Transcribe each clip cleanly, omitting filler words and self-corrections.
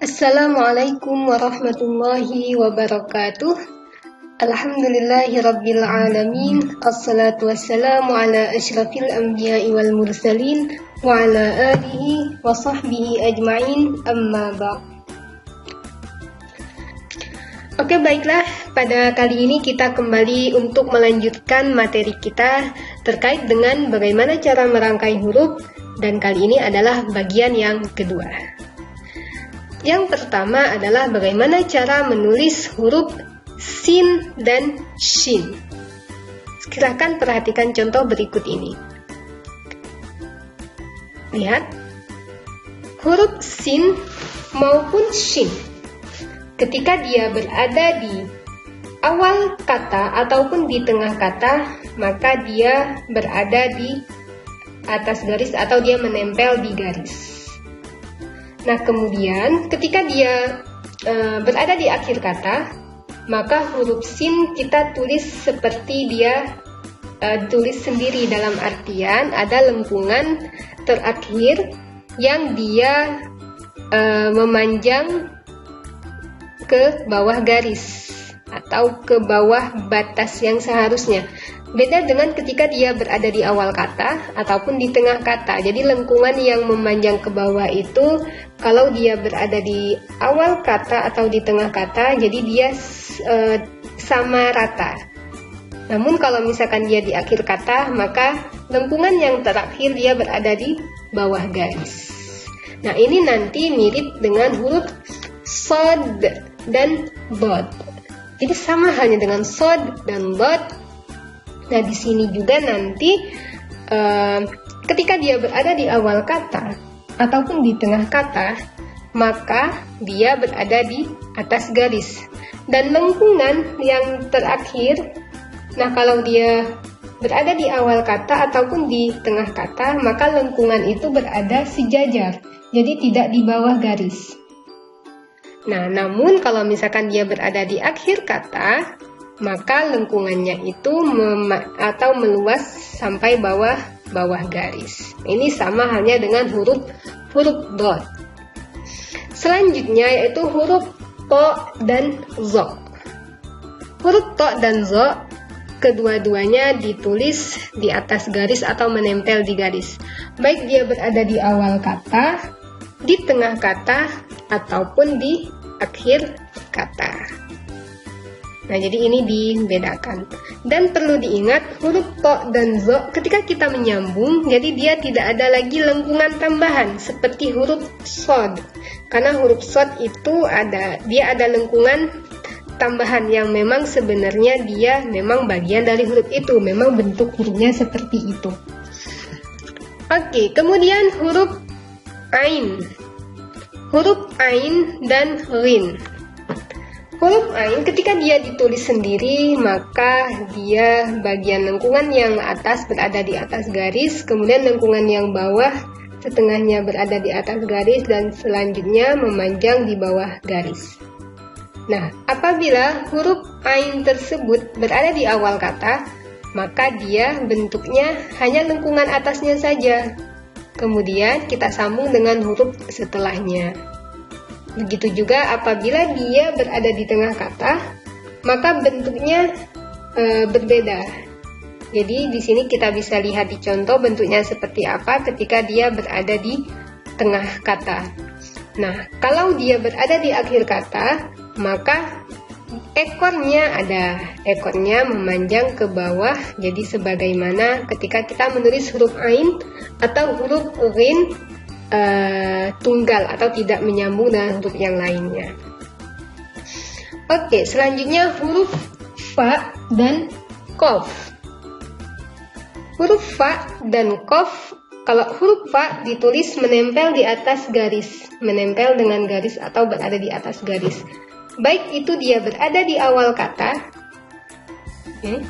Assalamualaikum warahmatullahi wabarakatuh. Alhamdulillahi rabbil alamin. Assalatu wassalamu ala asyrafil anbiya'i wal mursalin wa ala alihi wa sahbihi ajma'in, amma ba'd. Oke, baiklah, pada kali ini kita kembali untuk melanjutkan materi kita terkait dengan bagaimana cara merangkai huruf, dan kali ini adalah bagian yang kedua. Yang pertama adalah bagaimana cara menulis huruf sin dan shin. Silakan perhatikan contoh berikut ini. Lihat, huruf sin maupun shin, ketika dia berada di awal kata ataupun di tengah kata, maka dia berada di atas garis atau dia menempel di garis. Nah, kemudian ketika dia berada di akhir kata, maka huruf sin kita tulis seperti dia tulis sendiri, dalam artian ada lengkungan terakhir yang dia memanjang ke bawah garis atau ke bawah batas yang seharusnya. Beda dengan ketika dia berada di awal kata ataupun di tengah kata. Jadi lengkungan yang memanjang ke bawah itu kalau dia berada di awal kata atau di tengah kata, jadi dia sama rata. Namun kalau misalkan dia di akhir kata, maka lengkungan yang terakhir dia berada di bawah garis. Nah, ini nanti mirip dengan huruf sod dan bod. Jadi sama halnya dengan sod dan bod. Nah, di sini juga nanti ketika dia berada di awal kata ataupun di tengah kata, maka dia berada di atas garis. Dan lengkungan yang terakhir, nah kalau dia berada di awal kata ataupun di tengah kata, maka lengkungan itu berada sejajar, jadi tidak di bawah garis. Nah, namun kalau misalkan dia berada di akhir kata, maka lengkungannya itu meluas sampai bawah garis. Ini sama halnya dengan huruf dot. Selanjutnya yaitu huruf to dan zo. Huruf to dan zo kedua-duanya ditulis di atas garis atau menempel di garis. Baik dia berada di awal kata, di tengah kata, ataupun di akhir kata. Nah, jadi ini dibedakan. Dan perlu diingat, huruf to dan zo ketika kita menyambung, jadi dia tidak ada lagi lengkungan tambahan seperti huruf sod. Karena huruf sod itu dia ada lengkungan tambahan yang memang sebenarnya dia memang bagian dari huruf itu, memang bentuk hurufnya seperti itu. Oke, kemudian huruf ain. Huruf ain dan rin. Huruf ain ketika dia ditulis sendiri, maka dia bagian lengkungan yang atas berada di atas garis, kemudian lengkungan yang bawah setengahnya berada di atas garis, dan selanjutnya memanjang di bawah garis. Nah, apabila huruf ain tersebut berada di awal kata, maka dia bentuknya hanya lengkungan atasnya saja. Kemudian kita sambung dengan huruf setelahnya. Begitu juga apabila dia berada di tengah kata, maka bentuknya berbeda. Jadi di sini kita bisa lihat di contoh bentuknya seperti apa ketika dia berada di tengah kata. Nah, kalau dia berada di akhir kata, maka ekornya memanjang ke bawah. Jadi sebagaimana ketika kita menulis huruf ain atau huruf rin, tunggal atau tidak menyambung dengan huruf yang lainnya. Oke, selanjutnya huruf fa dan kof. Huruf fa dan kof, kalau huruf fa ditulis menempel di atas garis, menempel dengan garis atau berada di atas garis. Baik itu dia berada di awal kata,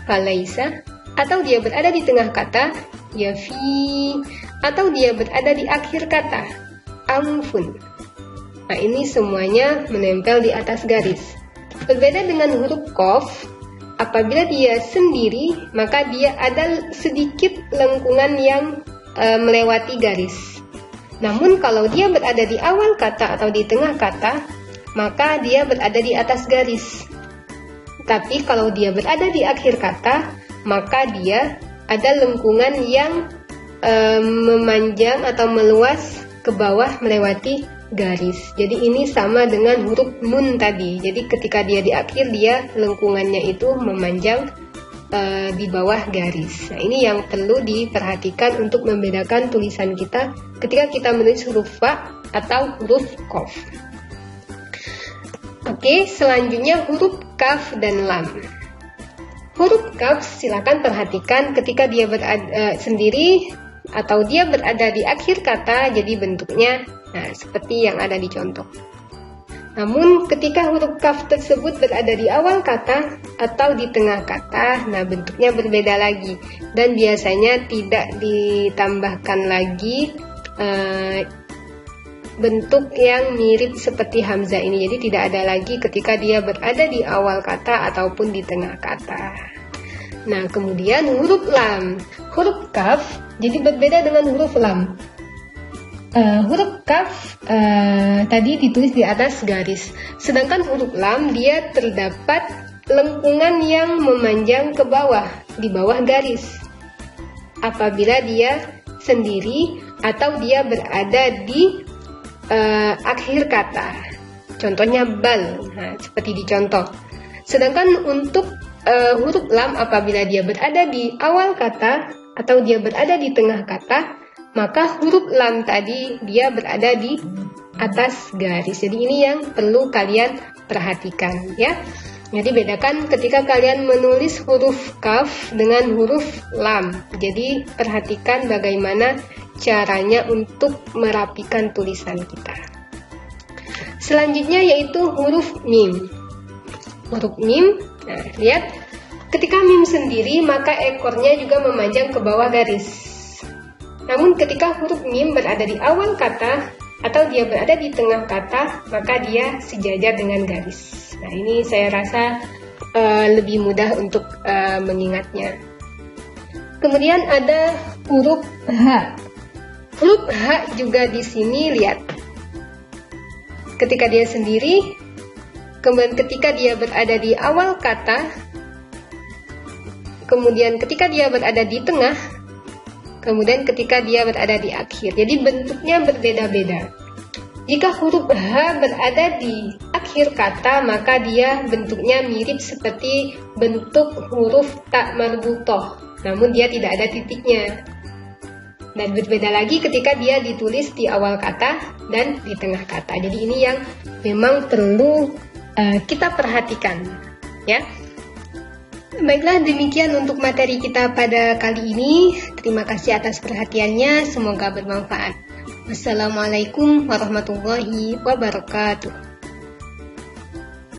falaisa, atau dia berada di tengah kata, yafi, atau dia berada di akhir kata, amfun. Nah, ini semuanya menempel di atas garis. Berbeda dengan huruf kof, apabila dia sendiri, maka dia ada sedikit lengkungan yang melewati garis. Namun kalau dia berada di awal kata atau di tengah kata, maka dia berada di atas garis. Tapi kalau dia berada di akhir kata, maka dia ada lengkungan yang memanjang atau meluas ke bawah melewati garis. Jadi ini sama dengan huruf nun tadi. Jadi ketika dia di akhir, dia lengkungannya itu memanjang di bawah garis. Nah, ini yang perlu diperhatikan untuk membedakan tulisan kita ketika kita menulis huruf fa atau huruf qaf. Oke, selanjutnya huruf kaf dan lam. Huruf kaf silakan perhatikan ketika dia berada sendiri atau dia berada di akhir kata, jadi bentuknya seperti yang ada di contoh. Namun ketika huruf kaf tersebut berada di awal kata atau di tengah kata, bentuknya berbeda lagi dan biasanya tidak ditambahkan lagi bentuk yang mirip seperti hamzah ini. Jadi tidak ada lagi ketika dia berada di awal kata ataupun di tengah kata. Nah, kemudian huruf lam. Huruf kaf jadi berbeda dengan huruf lam. Huruf kaf tadi ditulis di atas garis, sedangkan huruf lam dia terdapat lengkungan yang memanjang ke bawah, di bawah garis. Apabila dia sendiri atau dia berada di akhir kata, contohnya bal, seperti di contoh. Sedangkan untuk huruf lam apabila dia berada di awal kata atau dia berada di tengah kata, maka huruf lam tadi dia berada di atas garis. Jadi ini yang perlu kalian perhatikan ya. Jadi bedakan ketika kalian menulis huruf kaf dengan huruf lam. Jadi perhatikan bagaimana caranya untuk merapikan tulisan kita. Selanjutnya yaitu huruf mim. Huruf mim, lihat ketika mim sendiri maka ekornya juga memanjang ke bawah garis. Namun ketika huruf mim berada di awal kata atau dia berada di tengah kata, maka dia sejajar dengan garis. Nah, ini saya rasa lebih mudah untuk mengingatnya. Kemudian ada huruf H. Huruf H juga di sini lihat. Ketika dia sendiri, kemudian ketika dia berada di awal kata, kemudian ketika dia berada di tengah, kemudian ketika dia berada di akhir. Jadi bentuknya berbeda-beda. Jika huruf H berada di akhir kata, maka dia bentuknya mirip seperti bentuk huruf ta marbutoh, namun dia tidak ada titiknya. Dan berbeda lagi ketika dia ditulis di awal kata dan di tengah kata. Jadi ini yang memang perlu kita perhatikan, ya. Baiklah, demikian untuk materi kita pada kali ini. Terima kasih atas perhatiannya, semoga bermanfaat. Wassalamualaikum warahmatullahi wabarakatuh.